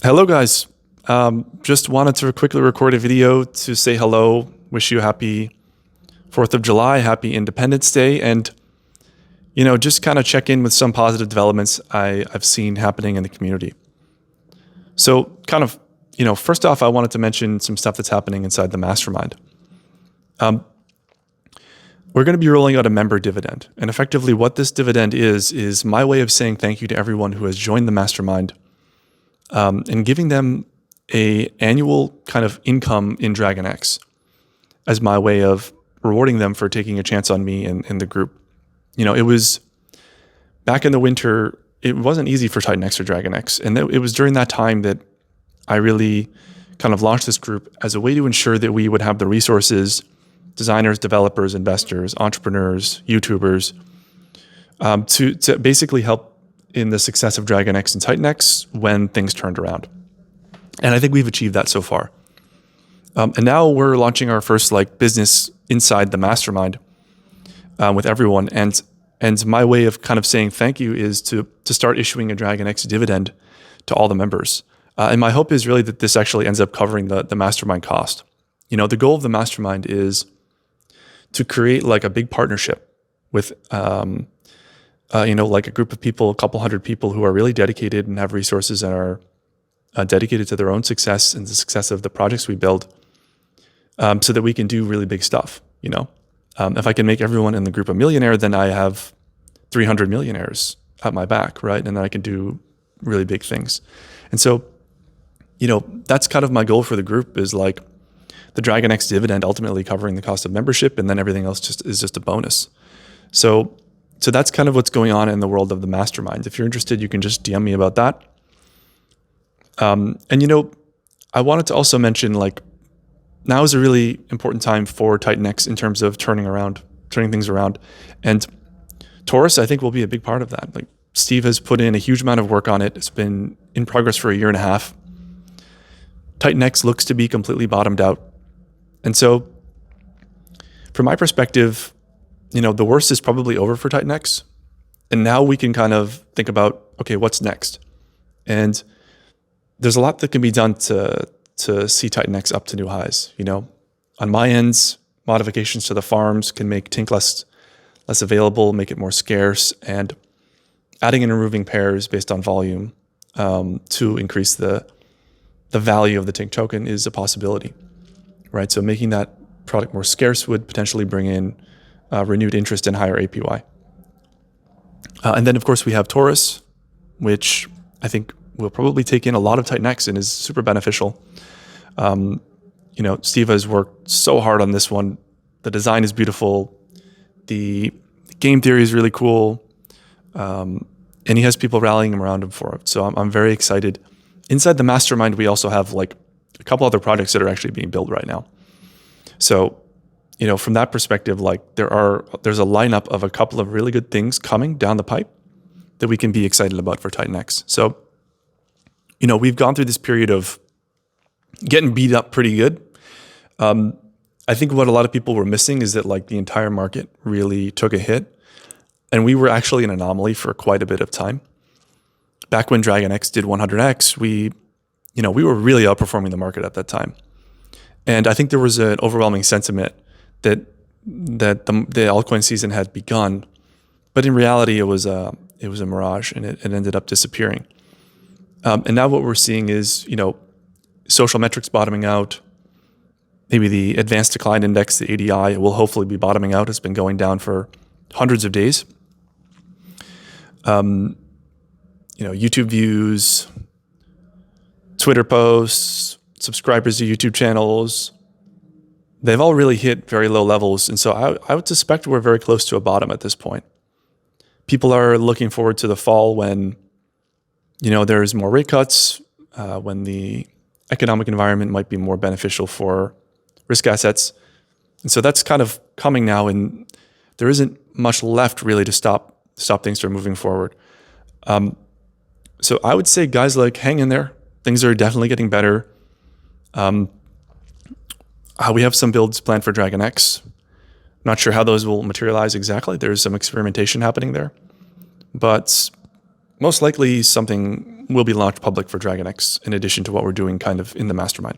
Hello, guys. Just wanted to quickly record a video to say hello, wish you a happy 4th of July, happy Independence Day, and, just kind of check in with some positive developments I've seen happening in the community. So first off, I wanted to mention some stuff that's happening inside the Mastermind. We're going to be rolling out a member dividend. And effectively what this dividend is my way of saying thank you to everyone who has joined the Mastermind and giving them a annual kind of income in Dragon X as my way of rewarding them for taking a chance on me and the group. It was back in the winter, it wasn't easy for Titan X or Dragon X. And it was during that time that I really kind of launched this group as a way to ensure that we would have the resources, designers, developers, investors, entrepreneurs, YouTubers, to basically help in the success of Dragon X and Titan X when things turned around. And I think we've achieved that so far. And now we're launching our first business inside the Mastermind with everyone. And my way of kind of saying thank you is to start issuing a Dragon X dividend to all the members. And my hope is really that this actually ends up covering the Mastermind cost. The goal of the Mastermind is to create a big partnership with a group of people, a couple hundred people who are really dedicated and have resources and are dedicated to their own success and the success of the projects we build, so that we can do really big stuff. If I can make everyone in the group a millionaire, then I have 300 millionaires at my back, right? And then I can do really big things. And so, that's kind of my goal for the group is the Dragon X dividend ultimately covering the cost of membership, and then everything else is just a bonus. So that's kind of what's going on in the world of the Mastermind. If you're interested, you can just DM me about that. I wanted to also mention now is a really important time for Titan X in terms of turning things around. And Taurus, I think, will be a big part of that. Steve has put in a huge amount of work on it. It's been in progress for a year and a half. Titan X looks to be completely bottomed out. And so from my perspective, the worst is probably over for Titan X. And now we can kind of think about, okay, what's next? And there's a lot that can be done to see Titan X up to new highs. On my ends, modifications to the farms can make Tink less available, make it more scarce, and adding and removing pairs based on volume to increase the value of the Tink token is a possibility, right? So making that product more scarce would potentially bring in renewed interest in higher APY. And then, of course, we have Taurus, which I think will probably take in a lot of Titan X and is super beneficial. Steve has worked so hard on this one. The design is beautiful. The game theory is really cool. And he has people rallying around him for it. So I'm very excited. Inside the Mastermind, we also have a couple other projects that are actually being built right now. So, from that perspective, there's a lineup of a couple of really good things coming down the pipe that we can be excited about for Titan X. So, we've gone through this period of getting beat up pretty good. I think what a lot of people were missing is that the entire market really took a hit, and we were actually an anomaly for quite a bit of time. Back when Dragon X did 100X, we were really outperforming the market at that time. And I think there was an overwhelming sentiment that the altcoin season had begun, but in reality, it was a mirage, and it ended up disappearing. And now what we're seeing is, social metrics bottoming out. Maybe the advanced decline index, the ADI, will hopefully be bottoming out. It's been going down for hundreds of days. YouTube views, Twitter posts, subscribers to YouTube channels, they've all really hit very low levels. And so I would suspect we're very close to a bottom at this point. People are looking forward to the fall when, there's more rate cuts, when the economic environment might be more beneficial for risk assets. And so that's kind of coming now, and there isn't much left really to stop things from moving forward. So I would say, guys, hang in there. Things are definitely getting better. We have some builds planned for Dragon X. Not sure how those will materialize exactly. There's some experimentation happening there. But most likely something will be launched public for DragonX in addition to what we're doing kind of in the Mastermind.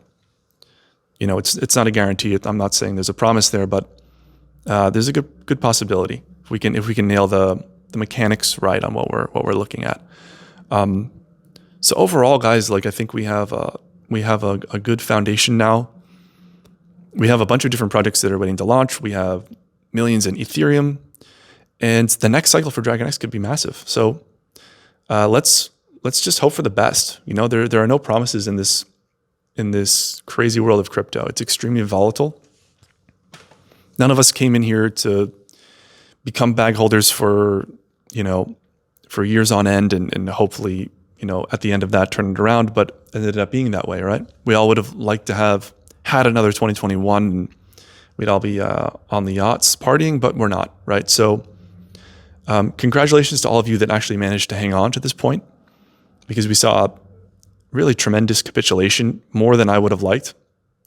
It's not a guarantee. I'm not saying there's a promise there, but there's a good possibility if we can nail the mechanics right on what we're looking at. So overall, guys, like I think we have a good foundation now. We have a bunch of different projects that are waiting to launch. We have millions in Ethereum, and the next cycle for DragonX could be massive. So let's just hope for the best. There are no promises in this crazy world of crypto. It's extremely volatile. None of us came in here to become bag holders for years on end and hopefully, at the end of that turn it around, but it ended up being that way, right? We all would have liked to have had another 2021 and we'd all be on the yachts partying, but we're not, right? So congratulations to all of you that actually managed to hang on to this point, because we saw a really tremendous capitulation, more than I would have liked,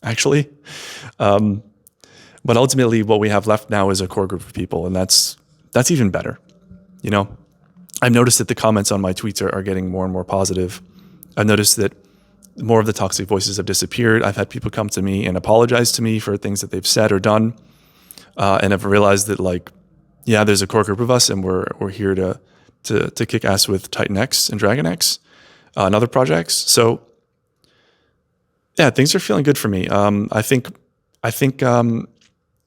actually. But ultimately, what we have left now is a core group of people, and that's even better. I've noticed that the comments on my tweets are getting more and more positive. I've noticed that more of the toxic voices have disappeared. I've had people come to me and apologize to me for things that they've said or done, and I've realized that, like, yeah, there's a core group of us, and we're here to kick ass with TitanX and DragonX and other projects. So yeah, things are feeling good for me. I think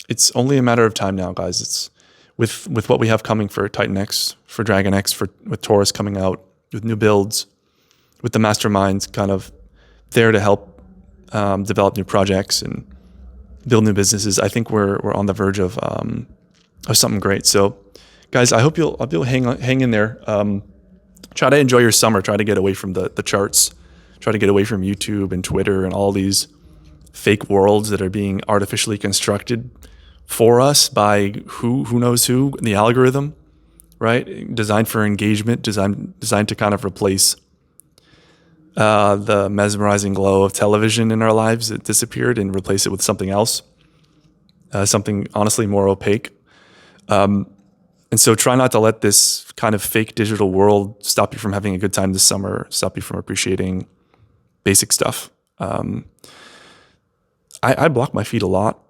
it's only a matter of time now, guys. It's with what we have coming for TitanX, for DragonX, with Taurus coming out with new builds, with the Mastermind kind of there to help develop new projects and build new businesses. I think we're on the verge of something great. So, guys, I hope you'll hang in there. Try to enjoy your summer. Try to get away from the charts. Try to get away from YouTube and Twitter and all these fake worlds that are being artificially constructed for us by who knows who, the algorithm, right? Designed for engagement, designed to kind of replace the mesmerizing glow of television in our lives that disappeared and replace it with something else, something honestly more opaque. And so try not to let this kind of fake digital world stop you from having a good time this summer, stop you from appreciating basic stuff. I block my feed a lot.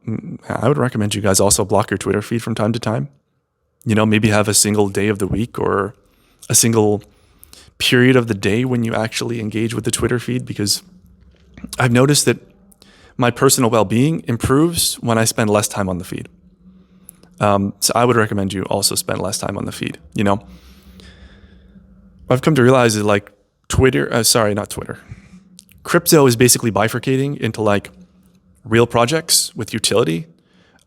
I would recommend you guys also block your Twitter feed from time to time. Maybe have a single day of the week or a single period of the day when you actually engage with the Twitter feed, because I've noticed that my personal well-being improves when I spend less time on the feed. So I would recommend you also spend less time on the feed. I've come to realize that, like, crypto is basically bifurcating into like real projects with utility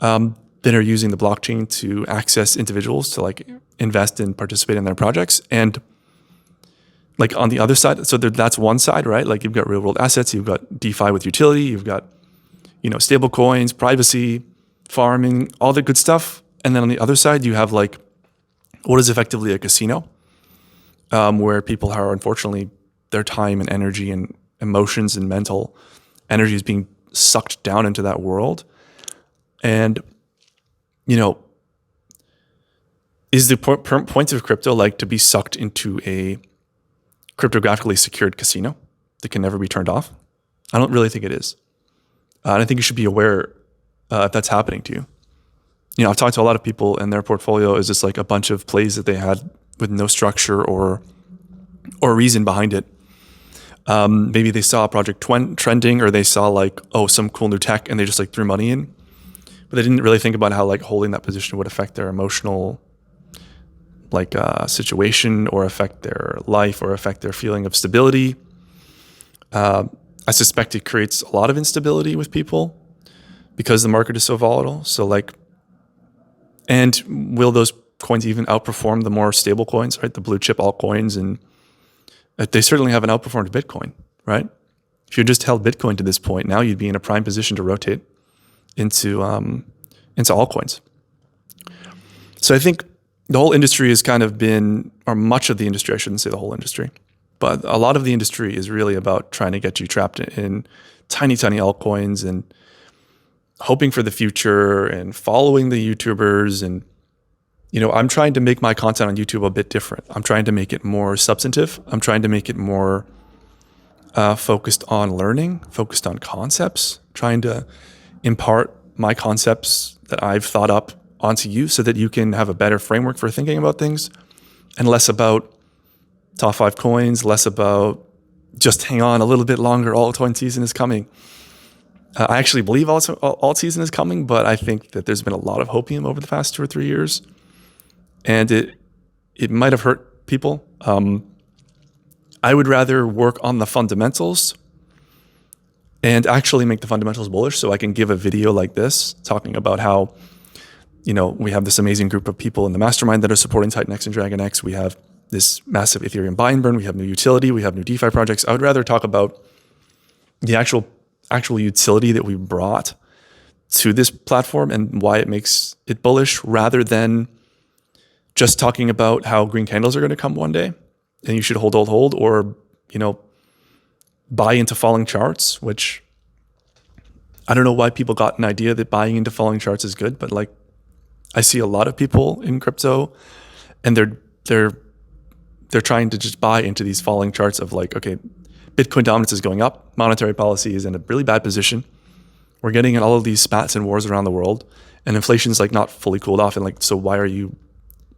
that are using the blockchain to access individuals to like invest and participate in their projects. And like on the other side, so that's one side, right? Like you've got real world assets, you've got DeFi with utility, you've got, stable coins, privacy, farming, all the good stuff. And then on the other side, you have like what is effectively a casino, where people are, unfortunately, their time and energy and emotions and mental energy is being sucked down into that world. And, is the point of crypto like to be sucked into a cryptographically secured casino that can never be turned off? I don't really think it is. And I think you should be aware if that's happening to you. I've talked to a lot of people, and their portfolio is just like a bunch of plays that they had with no structure or reason behind it. Maybe they saw a project trending, or they saw like, some cool new tech, and they just like threw money in, but they didn't really think about how like holding that position would affect their emotional like situation, or affect their life, or affect their feeling of stability. I suspect it creates a lot of instability with people because the market is so volatile. So like, and will those coins even outperform the more stable coins, right? The blue chip altcoins, and they certainly haven't outperformed Bitcoin, right? If you just held Bitcoin to this point, now you'd be in a prime position to rotate into altcoins. So I think the whole industry has kind of been, or much of the industry, I shouldn't say the whole industry, but a lot of the industry is really about trying to get you trapped in tiny, tiny altcoins and hoping for the future and following the YouTubers. And, I'm trying to make my content on YouTube a bit different. I'm trying to make it more substantive. I'm trying to make it more focused on learning, focused on concepts, trying to impart my concepts that I've thought up onto you so that you can have a better framework for thinking about things, and less about top 5 coins, less about just hang on a little bit longer, altcoin season is coming. I actually believe alt season is coming, but I think that there's been a lot of hopium over the past 2 or 3 years, and it might have hurt people. I would rather work on the fundamentals and actually make the fundamentals bullish, so I can give a video like this talking about how, we have this amazing group of people in the mastermind that are supporting TitanX and DragonX. We have this massive Ethereum buy and burn. We have new utility. We have new DeFi projects. I would rather talk about the actual utility that we brought to this platform and why it makes it bullish, rather than just talking about how green candles are going to come one day and you should hold, or, buy into falling charts, which I don't know why people got an idea that buying into falling charts is good, but like, I see a lot of people in crypto and they're trying to just buy into these falling charts of like, okay, Bitcoin dominance is going up, monetary policy is in a really bad position. We're getting in all of these spats and wars around the world, and inflation's like not fully cooled off. And like, so why are you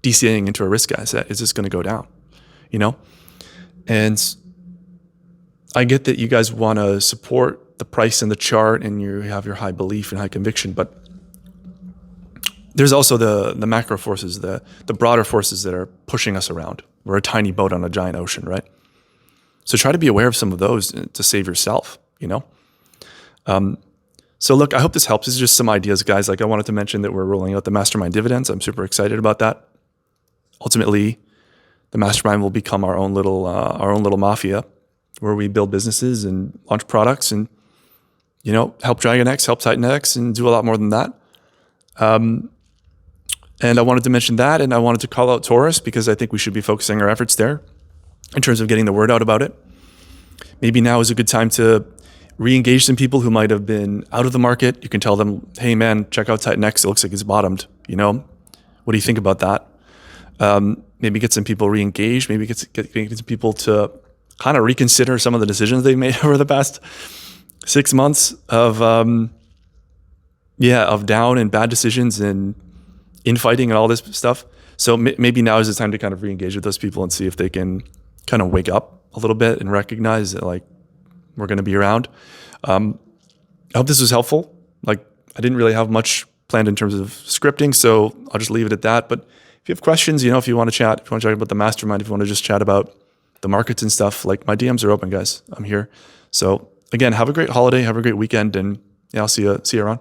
DCAing into a risk asset? Is this going to go down? And I get that you guys want to support the price and the chart and you have your high belief and high conviction, but there's also the macro forces, the broader forces that are pushing us around. We're a tiny boat on a giant ocean, right? So try to be aware of some of those to save yourself, So look, I hope this helps. This is just some ideas, guys. Like, I wanted to mention that we're rolling out the Mastermind dividends. I'm super excited about that. Ultimately, the Mastermind will become our own little mafia where we build businesses and launch products and, help DragonX, help TitanX, and do a lot more than that. And I wanted to mention that, and I wanted to call out Taurus because I think we should be focusing our efforts there in terms of getting the word out about it. Maybe now is a good time to re-engage some people who might have been out of the market. You can tell them, hey man, check out TitanX. It looks like it's bottomed. What do you think about that? Maybe get some people re-engaged. Maybe get some people to kind of reconsider some of the decisions they've made over the past 6 months of down and bad decisions and infighting and all this stuff. So maybe now is the time to kind of re-engage with those people and see if they can kind of wake up a little bit and recognize that like we're going to be around. I hope this was helpful. Like, I didn't really have much planned in terms of scripting, so I'll just leave it at that. But if you have questions, if you want to chat, if you want to talk about the mastermind, if you want to just chat about the markets and stuff, like, my DMs are open, guys. I'm here. So again, have a great holiday, have a great weekend, and I'll see you around.